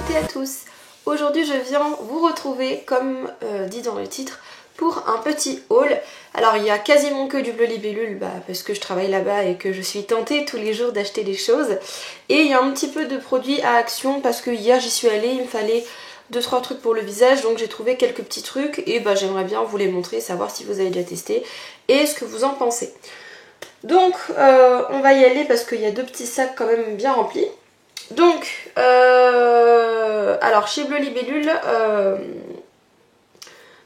toutes et à tous. Aujourd'hui je viens vous retrouver comme dit dans le titre pour un petit haul. Alors il y a quasiment que du bleu libellule parce que je travaille là-bas et que je suis tentée tous les jours d'acheter des choses. Et il y a un petit peu de produits à Action parce que hier j'y suis allée, il me fallait 2-3 trucs pour le visage, donc j'ai trouvé quelques petits trucs et j'aimerais bien vous les montrer, savoir si vous avez déjà testé et ce que vous en pensez. Donc on va y aller parce qu'il y a deux petits sacs quand même bien remplis. Donc alors chez Bleu Libellule,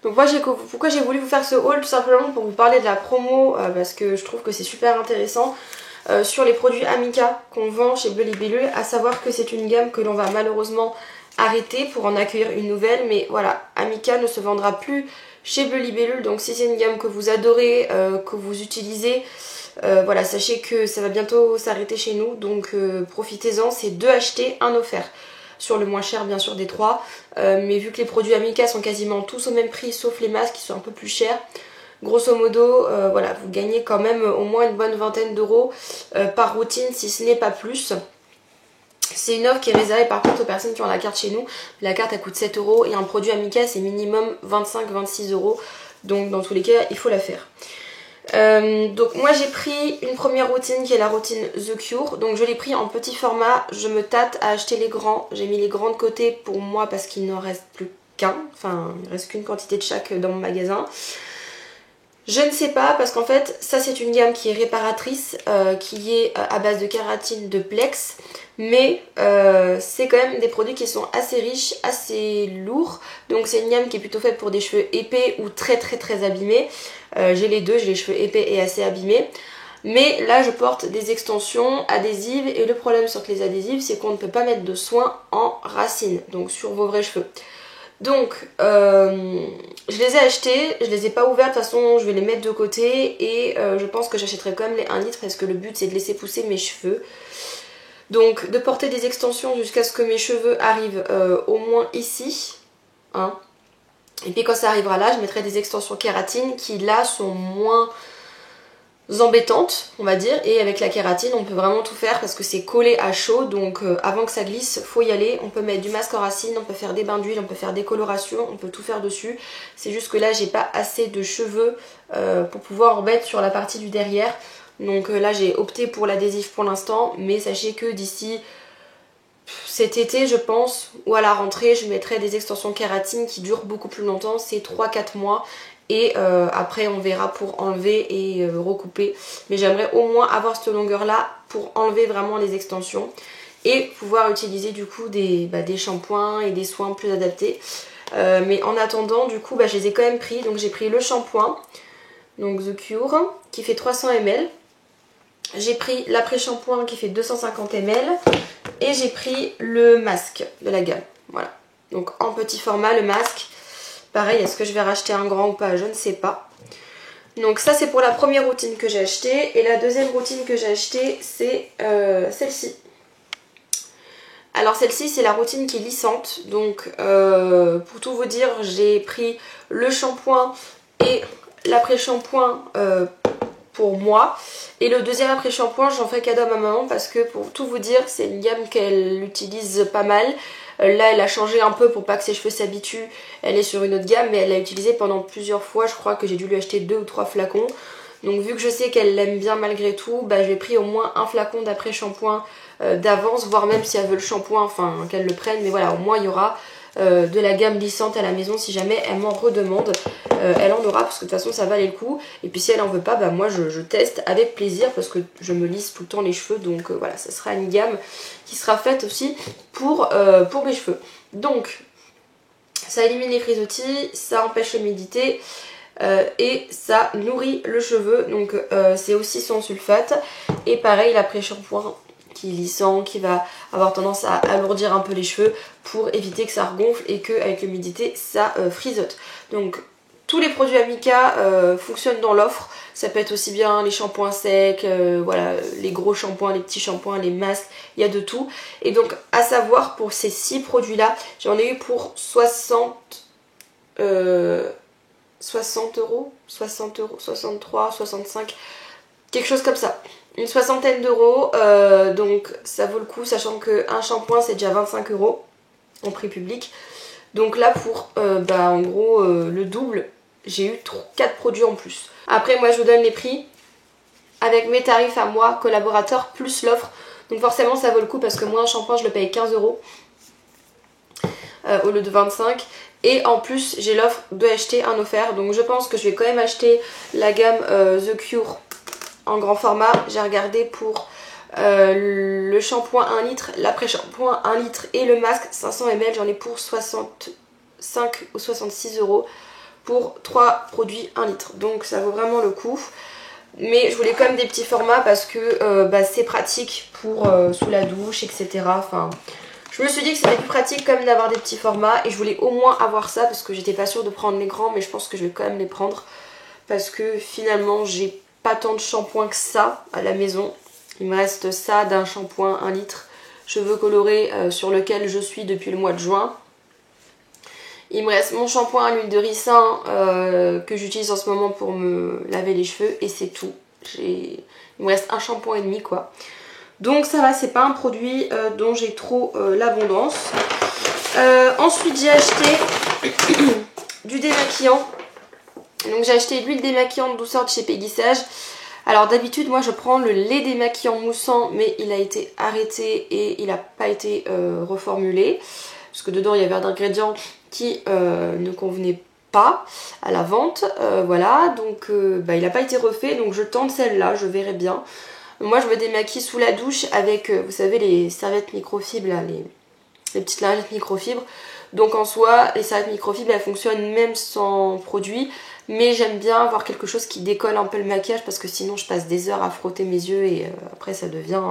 donc moi pourquoi j'ai voulu vous faire ce haul, tout simplement pour vous parler de la promo parce que je trouve que c'est super intéressant sur les produits Amika qu'on vend chez Bleu Libellule, à savoir que c'est une gamme que l'on va malheureusement arrêter pour en accueillir une nouvelle, mais voilà, Amika ne se vendra plus chez Bleu Libellule, donc si c'est une gamme que vous adorez, que vous utilisez, voilà, sachez que ça va bientôt s'arrêter chez nous, donc profitez-en, c'est 2 achetés, 1 offert. Sur le moins cher bien sûr des 3, mais vu que les produits Amika sont quasiment tous au même prix, sauf les masques qui sont un peu plus chers, grosso modo, voilà, vous gagnez quand même au moins une bonne vingtaine d'euros par routine, si ce n'est pas plus. C'est une offre qui est réservée par contre aux personnes qui ont la carte chez nous. La carte elle coûte 7 euros et un produit Amika c'est minimum 25-26 euros. Donc dans tous les cas il faut la faire. Donc moi j'ai pris une première routine qui est la routine The Cure. Donc je l'ai pris en petit format. Je me tâte à acheter les grands. J'ai mis les grands de côté pour moi parce qu'il n'en reste plus qu'un. Enfin il ne reste qu'une quantité de chaque dans mon magasin. Je ne sais pas parce qu'en fait ça c'est une gamme qui est réparatrice, qui est à base de kératine de Plex, mais c'est quand même des produits qui sont assez riches, assez lourds, donc c'est une gamme qui est plutôt faite pour des cheveux épais ou très abîmés. J'ai les deux, j'ai les cheveux épais et assez abîmés, mais là je porte des extensions adhésives et le problème sur les adhésives c'est qu'on ne peut pas mettre de soin en racines, donc sur vos vrais cheveux. Donc je les ai achetés, je les ai pas ouverts, de toute façon je vais les mettre de côté et je pense que j'achèterai quand même les 1 litre parce que le but c'est de laisser pousser mes cheveux. Donc de porter des extensions jusqu'à ce que mes cheveux arrivent au moins ici, hein. Et puis quand ça arrivera là, je mettrai des extensions kératine qui là sont moins embêtantes on va dire, et avec la kératine on peut vraiment tout faire parce que c'est collé à chaud, donc avant que ça glisse faut y aller. On peut mettre du masque en racine, on peut faire des bains d'huile, on peut faire des colorations, on peut tout faire dessus. C'est juste que là j'ai pas assez de cheveux pour pouvoir en mettre sur la partie du derrière, donc là j'ai opté pour l'adhésif pour l'instant, mais sachez que d'ici cet été je pense, ou à la rentrée, je mettrai des extensions kératine qui durent beaucoup plus longtemps, c'est 3-4 mois. Et après on verra pour enlever et recouper. Mais j'aimerais au moins avoir cette longueur là pour enlever vraiment les extensions. Et pouvoir utiliser du coup des shampoings et des soins plus adaptés. Mais en attendant du coup je les ai quand même pris. Donc j'ai pris le shampoing, donc The Cure, qui fait 300 ml. J'ai pris l'après-shampoing qui fait 250 ml. Et j'ai pris le masque de la gamme. Voilà. Donc en petit format le masque. Pareil, est-ce que je vais racheter un grand ou pas? Je ne sais pas. Donc ça c'est pour la première routine que j'ai achetée. Et la deuxième routine que j'ai achetée c'est celle-ci. Alors celle-ci c'est la routine qui est lissante. Donc pour tout vous dire, j'ai pris le shampoing et l'après-shampoing pour moi. Et le deuxième après-shampoing j'en fais cadeau à ma maman parce que pour tout vous dire c'est une gamme qu'elle utilise pas mal. Là elle a changé un peu pour pas que ses cheveux s'habituent, elle est sur une autre gamme mais elle l'a utilisé pendant plusieurs fois, je crois que j'ai dû lui acheter 2 ou 3 flacons. Donc vu que je sais qu'elle l'aime bien malgré tout, j'ai pris au moins un flacon d'après shampoing d'avance, voire même si elle veut le shampoing, enfin qu'elle le prenne, mais voilà au moins il y aura de la gamme lissante à la maison si jamais elle m'en redemande. Elle en aura parce que de toute façon ça valait le coup, et puis si elle en veut pas, moi je teste avec plaisir parce que je me lisse tout le temps les cheveux, donc voilà, ça sera une gamme qui sera faite aussi pour mes cheveux. Donc ça élimine les frisottis, ça empêche l'humidité et ça nourrit le cheveu, donc c'est aussi sans sulfate. Et pareil l'après-shampoing qui est lissant, qui va avoir tendance à alourdir un peu les cheveux pour éviter que ça regonfle et qu'avec l'humidité ça frisote. Donc tous les produits Amika fonctionnent dans l'offre. Ça peut être aussi bien les shampoings secs, voilà, les gros shampoings, les petits shampoings, les masques, il y a de tout. Et donc à savoir pour ces 6 produits là, j'en ai eu pour 60 euros, 63, 65, quelque chose comme ça. Une soixantaine d'euros, donc ça vaut le coup, sachant qu'un shampoing c'est déjà 25 euros. en prix public. Donc là pour en gros le double, j'ai eu 4 produits en plus. Après moi je vous donne les prix avec mes tarifs à moi, collaborateurs, plus l'offre. Donc forcément ça vaut le coup parce que moi un shampoing je le paye 15 € au lieu de 25. Et en plus j'ai l'offre de acheter un offert. Donc je pense que je vais quand même acheter la gamme The Cure en grand format. J'ai regardé pour le shampoing 1 litre, l'après-shampoing 1 litre et le masque 500 ml. J'en ai pour 65 ou 66 € pour 3 produits 1 litre. Donc ça vaut vraiment le coup. Mais je voulais quand même des petits formats parce que c'est pratique pour sous la douche, etc. Enfin, je me suis dit que c'était plus pratique quand même d'avoir des petits formats. Et je voulais au moins avoir ça parce que j'étais pas sûre de prendre les grands. Mais je pense que je vais quand même les prendre. Parce que finalement j'ai pas tant de shampoing que ça à la maison. Il me reste ça d'un shampoing 1 litre cheveux colorés sur lequel je suis depuis le mois de juin. Il me reste mon shampoing à l'huile de ricin que j'utilise en ce moment pour me laver les cheveux et c'est tout. Il me reste un shampoing et demi quoi. Donc ça va, c'est pas un produit dont j'ai trop l'abondance. Ensuite j'ai acheté du démaquillant. Donc j'ai acheté l'huile démaquillante douceur de chez Peggy Sage. Alors d'habitude moi je prends le lait démaquillant moussant mais il a été arrêté et il n'a pas été reformulé. Parce que dedans il y avait un ingrédient qui ne convenait pas à la vente. Voilà, donc il n'a pas été refait. Donc je tente celle-là, je verrai bien. Moi je me démaquille sous la douche avec, vous savez, les serviettes microfibres, là, les petites lingettes microfibres. Donc en soi, les serviettes microfibres elles fonctionnent même sans produit. Mais j'aime bien avoir quelque chose qui décolle un peu le maquillage parce que sinon je passe des heures à frotter mes yeux et après ça devient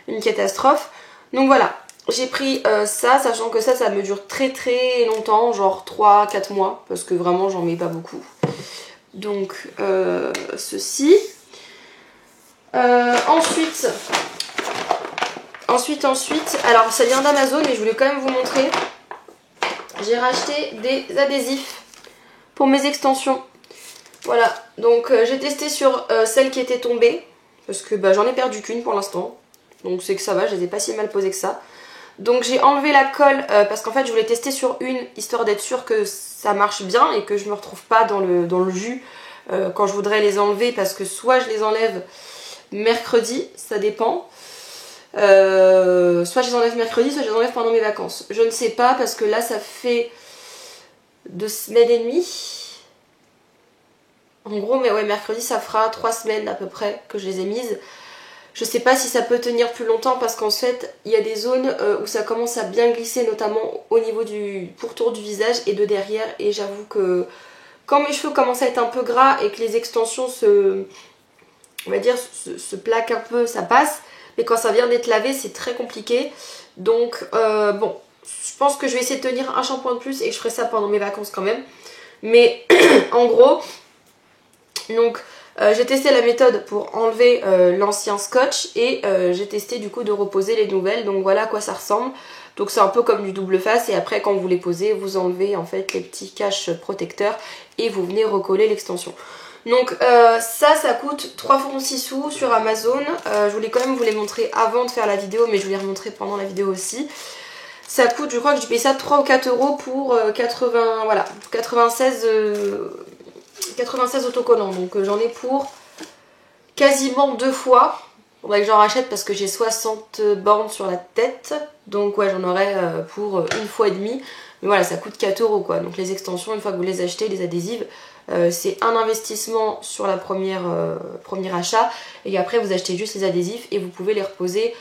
une catastrophe. Donc voilà, j'ai pris ça, sachant que ça me dure très très longtemps, genre 3-4 mois, parce que vraiment j'en mets pas beaucoup. Donc ceci. Ensuite, alors ça vient d'Amazon et je voulais quand même vous montrer. J'ai racheté des adhésifs pour mes extensions. Voilà, donc j'ai testé sur celles qui étaient tombées, parce que j'en ai perdu qu'une pour l'instant. Donc c'est que ça va, je les ai pas si mal posées que ça. Donc j'ai enlevé la colle parce qu'en fait je voulais tester sur une, histoire d'être sûre que ça marche bien et que je me retrouve pas dans le jus quand je voudrais les enlever, parce que soit je les enlève mercredi, ça dépend. Soit je les enlève mercredi, soit je les enlève pendant mes vacances. Je ne sais pas parce que là ça fait 2 semaines et demie. En gros, mais ouais, mercredi ça fera 3 semaines à peu près que je les ai mises. Je sais pas si ça peut tenir plus longtemps parce qu'en fait il y a des zones où ça commence à bien glisser, notamment au niveau du pourtour du visage et de derrière. Et j'avoue que quand mes cheveux commencent à être un peu gras et que les extensions se plaquent un peu, ça passe. Mais quand ça vient d'être lavé c'est très compliqué. Donc bon, je pense que je vais essayer de tenir un shampoing de plus et que je ferai ça pendant mes vacances quand même. Mais en gros, donc j'ai testé la méthode pour enlever l'ancien scotch et j'ai testé du coup de reposer les nouvelles. Donc voilà à quoi ça ressemble. Donc c'est un peu comme du double face et après quand vous les posez, vous enlevez en fait les petits caches protecteurs et vous venez recoller l'extension. Donc ça coûte 3 francs 6 sous sur Amazon. Je voulais quand même vous les montrer avant de faire la vidéo, mais je vous les remontrer pendant la vidéo aussi. Ça coûte, je crois que j'ai payé ça 3 ou 4 € pour 96 autocollants. Donc j'en ai pour quasiment 2 fois. Faudrait que j'en rachète parce que j'ai 60 bornes sur la tête. Donc ouais, j'en aurai pour 1 fois et demie. Mais voilà, ça coûte 4 € quoi. Donc les extensions, une fois que vous les achetez, les adhésives, c'est un investissement sur la premier achat. Et après vous achetez juste les adhésifs et vous pouvez les reposer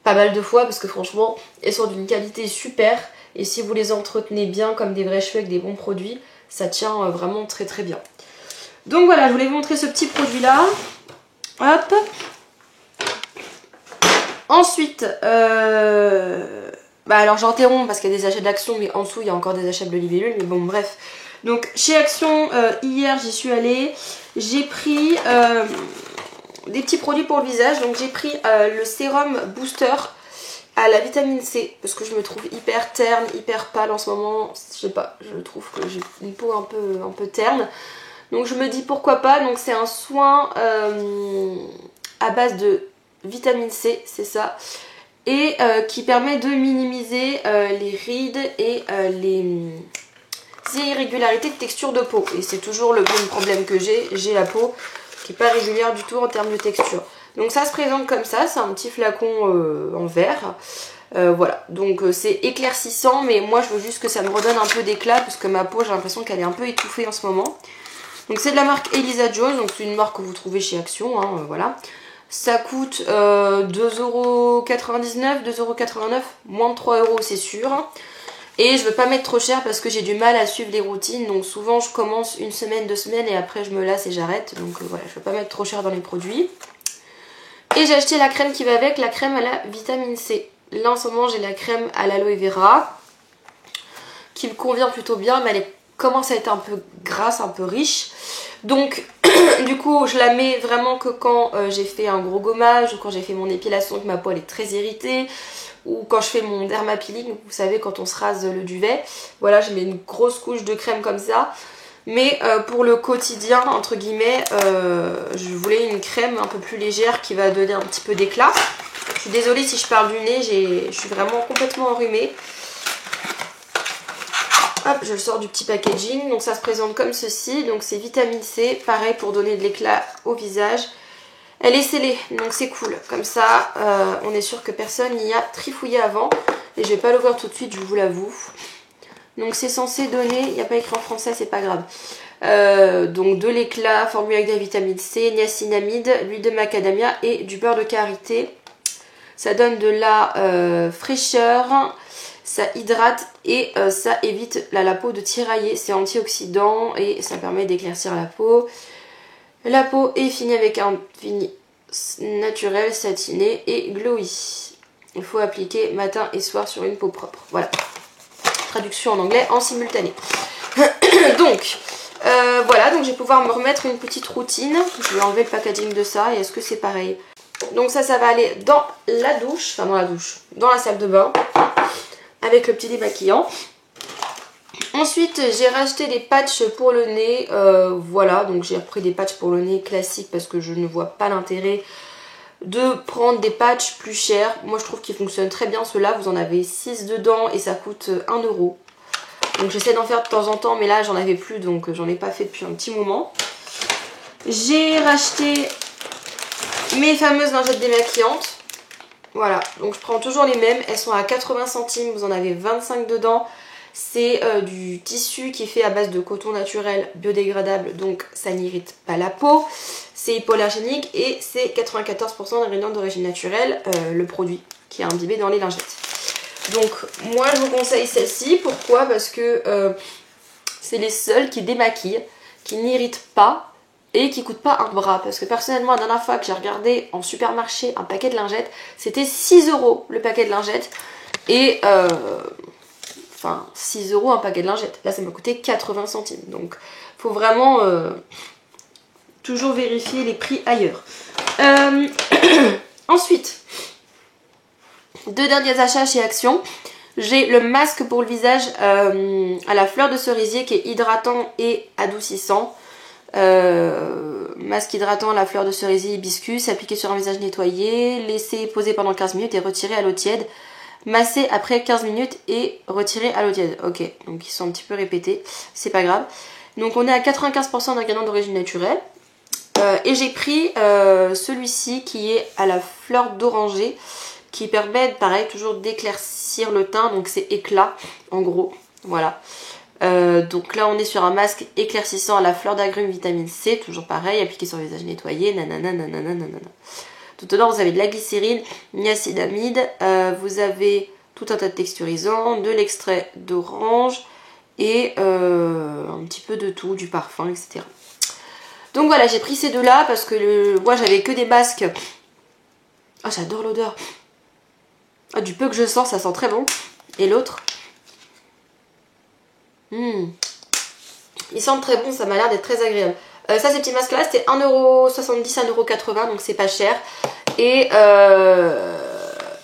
pas mal de fois parce que franchement, elles sont d'une qualité super. Et si vous les entretenez bien comme des vrais cheveux avec des bons produits, ça tient vraiment très très bien. Donc voilà, je voulais vous montrer ce petit produit là. Hop. Ensuite, alors j'interromps parce qu'il y a des achats d'Action, mais en dessous il y a encore des achats de libellule, mais bon bref. Donc chez Action, hier j'y suis allée, j'ai pris des petits produits pour le visage. Donc j'ai pris le sérum booster à la vitamine C, parce que je me trouve hyper terne, hyper pâle en ce moment. Je sais pas, je trouve que j'ai une peau un peu terne. Donc je me dis pourquoi pas. Donc c'est un soin à base de vitamine C, c'est ça. et qui permet de minimiser les rides et les irrégularités de texture de peau. Et c'est toujours le même problème que j'ai la peau qui n'est pas régulière du tout en termes de texture. Donc ça se présente comme ça, c'est un petit flacon en verre. Voilà, donc c'est éclaircissant, mais moi je veux juste que ça me redonne un peu d'éclat parce que ma peau, j'ai l'impression qu'elle est un peu étouffée en ce moment. Donc c'est de la marque Elisa Jones, donc c'est une marque que vous trouvez chez Action, hein, voilà. Ça coûte 2,99€, 2,89€, moins de 3€ c'est sûr. Et je veux pas mettre trop cher parce que j'ai du mal à suivre les routines. Donc souvent je commence une semaine, 2 semaines et après je me lasse et j'arrête. Donc voilà, je veux pas mettre trop cher dans les produits. Et j'ai acheté la crème qui va avec, la crème à la vitamine C. Là en ce moment j'ai la crème à l'aloe vera qui me convient plutôt bien, mais elle commence à être un peu grasse, un peu riche. Donc du coup je la mets vraiment que quand j'ai fait un gros gommage ou quand j'ai fait mon épilation, que ma peau elle est très irritée, ou quand je fais mon dermapeeling, vous savez quand on se rase le duvet. Voilà, je mets une grosse couche de crème comme ça. Mais pour le quotidien, entre guillemets, je voulais une crème un peu plus légère qui va donner un petit peu d'éclat. Je suis désolée si je parle du nez, je suis vraiment complètement enrhumée. Hop, je le sors du petit packaging. Donc ça se présente comme ceci. Donc c'est vitamine C, pareil pour donner de l'éclat au visage. Elle est scellée, donc c'est cool. Comme ça, on est sûr que personne n'y a trifouillé avant. Et je vais pas le voir tout de suite, je vous l'avoue. Donc c'est censé donner, il n'y a pas écrit en français, c'est pas grave. Donc de l'éclat, formule avec de la vitamine C, niacinamide, l'huile de macadamia et du beurre de karité. Ça donne de la fraîcheur, ça hydrate et ça évite la peau de tirailler. C'est antioxydant et ça permet d'éclaircir la peau. La peau est finie avec un fini naturel, satiné et glowy. Il faut appliquer matin et soir sur une peau propre. Voilà. Traduction en anglais en simultané. Donc, voilà. Donc, je vais pouvoir me remettre une petite routine. Je vais enlever le packaging de ça. Et est-ce que c'est pareil? Donc ça va aller dans la douche. Enfin, dans la douche. Dans la salle de bain. Avec le petit démaquillant. Ensuite, j'ai racheté des patchs pour le nez. Voilà, donc j'ai repris des patchs pour le nez classiques parce que je ne vois pas l'intérêt de prendre des patchs plus chers. Moi, je trouve qu'ils fonctionnent très bien. Ceux-là, vous en avez 6 dedans et ça coûte 1€. Donc j'essaie d'en faire de temps en temps, mais là, j'en avais plus, donc j'en ai pas fait depuis un petit moment. J'ai racheté mes fameuses lingettes démaquillantes. Voilà, donc je prends toujours les mêmes. Elles sont à 80 centimes, vous en avez 25 dedans. C'est du tissu qui est fait à base de coton naturel biodégradable, donc ça n'irrite pas la peau. C'est hypoallergénique et c'est 94% d'ingrédients d'origine naturelle, le produit qui est imbibé dans les lingettes. Donc moi je vous conseille celle-ci. Pourquoi? Parce que c'est les seuls qui démaquillent, qui n'irritent pas et qui coûtent pas un bras. Parce que personnellement, la dernière fois que j'ai regardé en supermarché un paquet de lingettes, c'était 6€ le paquet de lingettes. Et enfin 6€ un paquet de lingettes. Là ça m'a coûté 80 centimes. Donc faut vraiment toujours vérifier les prix ailleurs. Ensuite, 2 derniers achats chez Action. J'ai le masque pour le visage à la fleur de cerisier qui est hydratant et adoucissant. Masque hydratant à la fleur de cerisier hibiscus, appliqué sur un visage nettoyé, laissé poser pendant 15 minutes et retiré à l'eau tiède. Masser après 15 minutes et retirer à l'eau tiède. Ok, donc ils sont un petit peu répétés, c'est pas grave. Donc on est à 95% d'ingrédients d'origine naturelle. Et j'ai pris celui-ci qui est à la fleur d'oranger, qui permet pareil toujours d'éclaircir le teint, donc c'est éclat en gros, voilà. Donc là on est sur un masque éclaircissant à la fleur d'agrumes vitamine C, toujours pareil, appliqué sur le visage nettoyé, nanana nanana nanana. Tout dedans vous avez de la glycérine, niacinamide, vous avez tout un tas de texturisants, de l'extrait d'orange et un petit peu de tout, du parfum, etc. Donc voilà, j'ai pris ces deux-là parce que moi j'avais que des masques. Ah, j'adore l'odeur. Ah, du peu que je sens, ça sent très bon. Et l'autre, ils sentent très bon, ça m'a l'air d'être très agréable. Ça, ces petits masques là, c'était 1,70€, 1,80€, donc c'est pas cher. Et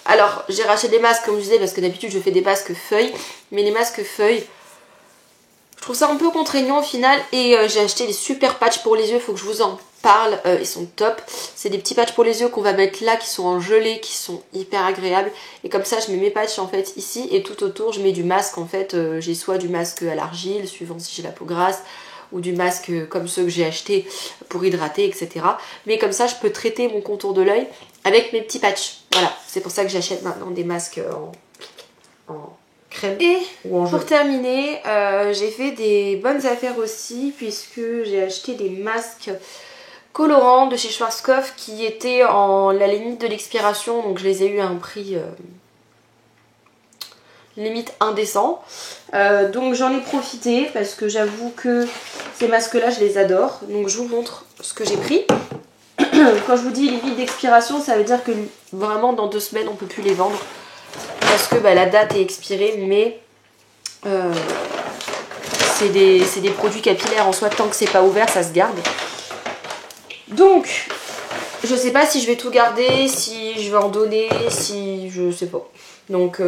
alors, j'ai racheté des masques comme je disais, parce que d'habitude je fais des masques feuilles. Mais les masques feuilles, je trouve ça un peu contraignant au final. Et j'ai acheté des super patchs pour les yeux, il faut que je vous en parle, ils sont top. C'est des petits patchs pour les yeux qu'on va mettre là, qui sont en gelée, qui sont hyper agréables. Et comme ça je mets mes patchs en fait ici, et tout autour je mets du masque en fait. J'ai soit du masque à l'argile, suivant si j'ai la peau grasse, ou du masque comme ceux que j'ai acheté pour hydrater, etc. Mais comme ça je peux traiter mon contour de l'œil avec mes petits patchs. Voilà, c'est pour ça que j'achète maintenant des masques en crème. Et pour terminer, j'ai fait des bonnes affaires aussi, puisque j'ai acheté des masques colorants de chez Schwarzkopf qui étaient en la limite de l'expiration, donc je les ai eu à un prix limite indécent. Donc j'en ai profité parce que j'avoue que ces masques là je les adore. Donc je vous montre ce que j'ai pris. Quand je vous dis limite d'expiration, ça veut dire que vraiment dans 2 semaines on peut plus les vendre parce que la date est expirée, mais c'est des produits capillaires en soi, tant que c'est pas ouvert ça se garde. Donc je sais pas si je vais tout garder, si je vais en donner, si je sais pas. Donc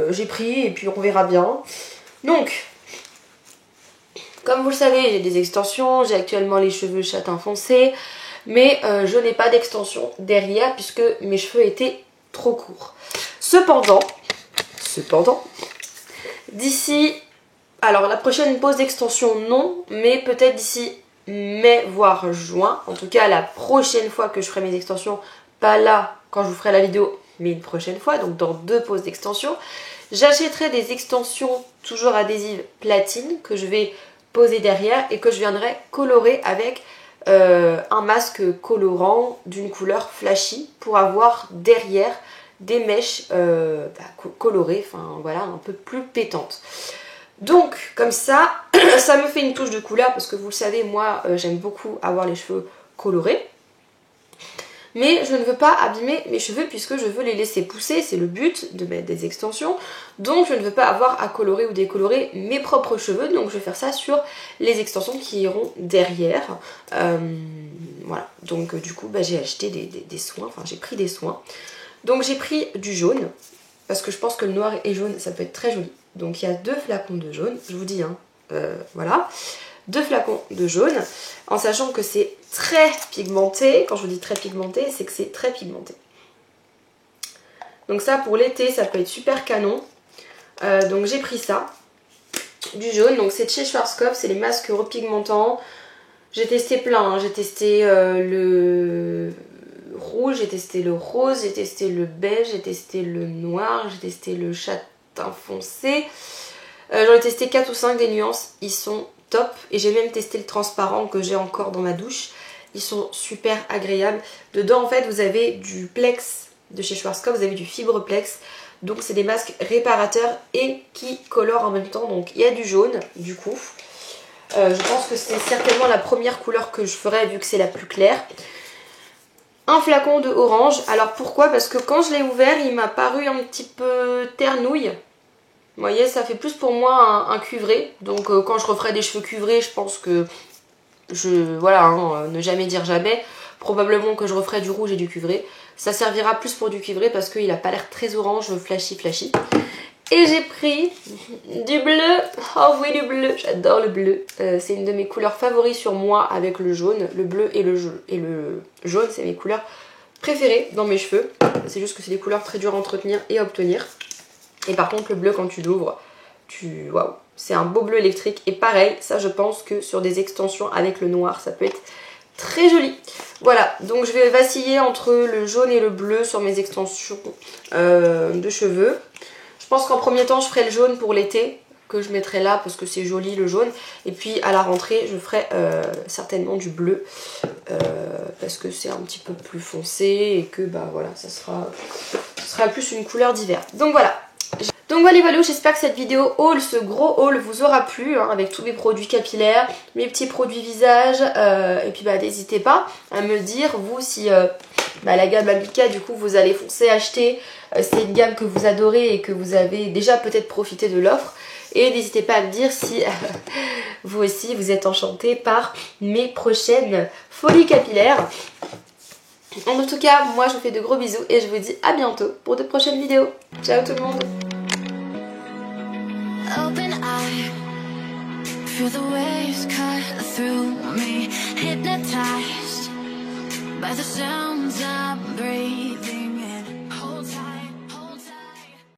j'ai pris et puis on verra bien. Donc comme vous le savez, j'ai des extensions, j'ai actuellement les cheveux châtain foncé, mais je n'ai pas d'extension derrière puisque mes cheveux étaient trop courts. Cependant, d'ici, alors la prochaine pause d'extension non, mais peut-être d'ici mai voire juin, en tout cas la prochaine fois que je ferai mes extensions, pas là quand je vous ferai la vidéo, mais une prochaine fois, donc dans 2 pauses d'extension, j'achèterai des extensions toujours adhésives platine que je vais poser derrière et que je viendrai colorer avec un masque colorant d'une couleur flashy pour avoir derrière des mèches colorées, enfin voilà, un peu plus pétantes. Donc comme ça, ça me fait une touche de couleur parce que vous le savez, moi j'aime beaucoup avoir les cheveux colorés. Mais je ne veux pas abîmer mes cheveux puisque je veux les laisser pousser, c'est le but de mettre des extensions. Donc je ne veux pas avoir à colorer ou décolorer mes propres cheveux, donc je vais faire ça sur les extensions qui iront derrière. Voilà, donc du coup j'ai acheté des soins, enfin j'ai pris des soins. Donc j'ai pris du jaune, parce que je pense que le noir et jaune ça peut être très joli. Donc il y a 2 flacons de jaune, je vous dis, hein, voilà. 2 flacons de jaune, en sachant que c'est très pigmenté. Quand je vous dis très pigmenté, c'est que c'est très pigmenté. Donc ça pour l'été, ça peut être super canon. Donc j'ai pris ça, du jaune. Donc c'est de chez Schwarzkopf, c'est les masques repigmentants. J'ai testé plein, hein. J'ai testé le rouge, j'ai testé le rose, j'ai testé le beige, j'ai testé le noir, j'ai testé le châtain foncé. J'en ai testé 4 ou 5 des nuances, ils sont top. Et j'ai même testé le transparent que j'ai encore dans ma douche. Ils sont super agréables. Dedans en fait vous avez du Plex de chez Schwarzkopf, vous avez du Fibroplex. Donc c'est des masques réparateurs et qui colorent en même temps. Donc il y a du jaune du coup. Je pense que c'est certainement la première couleur que je ferai vu que c'est la plus claire. Un flacon de orange. Alors pourquoi? Parce que quand je l'ai ouvert il m'a paru un petit peu ternouille. Vous voyez, ça fait plus pour moi un cuivré. Donc quand je referai des cheveux cuivrés, je pense que voilà, hein, ne jamais dire jamais. Probablement que je referai du rouge et du cuivré. Ça servira plus pour du cuivré parce qu'il n'a pas l'air très orange, flashy. Et j'ai pris du bleu. Oh oui, du bleu, j'adore le bleu. C'est une de mes couleurs favoris sur moi avec le jaune. Le bleu et le jaune, c'est mes couleurs préférées dans mes cheveux. C'est juste que c'est des couleurs très dures à entretenir et à obtenir. Et par contre le bleu quand tu l'ouvres, waouh, c'est un beau bleu électrique. Et pareil, ça je pense que sur des extensions avec le noir ça peut être très joli. Voilà, donc je vais vaciller entre le jaune et le bleu sur mes extensions de cheveux. Je pense qu'en premier temps je ferai le jaune pour l'été, que je mettrai là parce que c'est joli le jaune. Et puis à la rentrée je ferai certainement du bleu parce que c'est un petit peu plus foncé et que voilà, ça sera plus une couleur d'hiver. Donc voilà. Donc voilà, j'espère que cette vidéo haul, ce gros haul vous aura plu, hein, avec tous mes produits capillaires, mes petits produits visage, et puis n'hésitez pas à me dire vous si la gamme Amika du coup vous allez foncer acheter, c'est une gamme que vous adorez et que vous avez déjà peut-être profité de l'offre, et n'hésitez pas à me dire si vous aussi vous êtes enchanté par mes prochaines folies capillaires. En tout cas, moi je vous fais de gros bisous et je vous dis à bientôt pour de prochaines vidéos. Ciao tout le monde. Open eye, Feel the waves cut through me, hypnotized by the sounds I'm breathing.